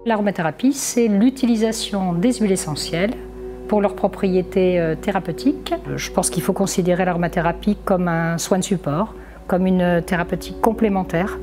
L'aromathérapie, c'est l'utilisation des huiles essentielles pour leurs propriétés thérapeutiques. Je pense qu'il faut considérer l'aromathérapie comme un soin de support, comme une thérapeutique complémentaire,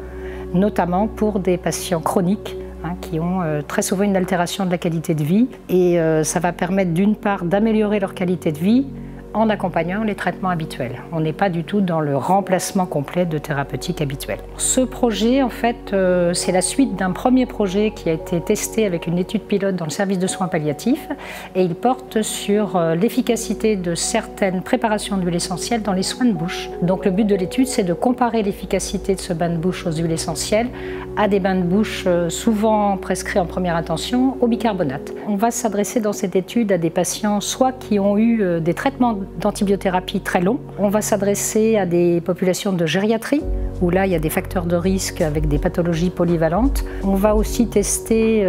notamment pour des patients chroniques qui ont très souvent une altération de la qualité de vie. Et ça va permettre d'une part d'améliorer leur qualité de vie en accompagnant les traitements habituels. On n'est pas du tout dans le remplacement complet de thérapeutiques habituelles. Ce projet, en fait, c'est la suite d'un premier projet qui a été testé avec une étude pilote dans le service de soins palliatifs et il porte sur l'efficacité de certaines préparations d'huiles essentielles dans les soins de bouche. Donc le but de l'étude, c'est de comparer l'efficacité de ce bain de bouche aux huiles essentielles à des bains de bouche souvent prescrits en première intention au bicarbonate. On va s'adresser dans cette étude à des patients soit qui ont eu des traitements d'antibiothérapie très longs. On va s'adresser à des populations de gériatrie, où là il y a des facteurs de risque avec des pathologies polyvalentes. On va aussi tester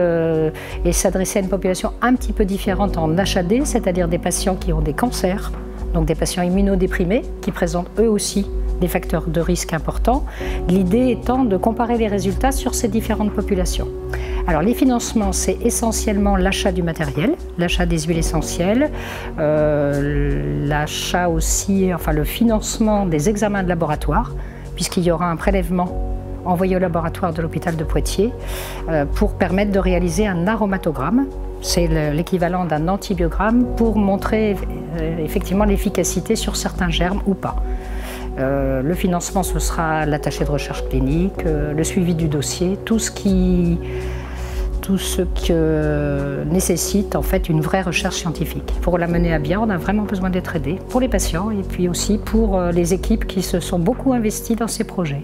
et s'adresser à une population un petit peu différente en HAD, c'est-à-dire des patients qui ont des cancers, donc des patients immunodéprimés, qui présentent eux aussi des facteurs de risque importants. L'idée étant de comparer les résultats sur ces différentes populations. Alors les financements, c'est essentiellement l'achat du matériel, l'achat des huiles essentielles, l'achat aussi, le financement des examens de laboratoire, puisqu'il y aura un prélèvement envoyé au laboratoire de l'hôpital de Poitiers pour permettre de réaliser un aromatogramme. C'est l'équivalent d'un antibiogramme pour montrer effectivement l'efficacité sur certains germes ou pas. Le financement, ce sera l'attaché de recherche clinique, le suivi du dossier, tout ce que nécessite en fait une vraie recherche scientifique. Pour la mener à bien, on a vraiment besoin d'être aidé pour les patients et puis aussi pour les équipes qui se sont beaucoup investies dans ces projets.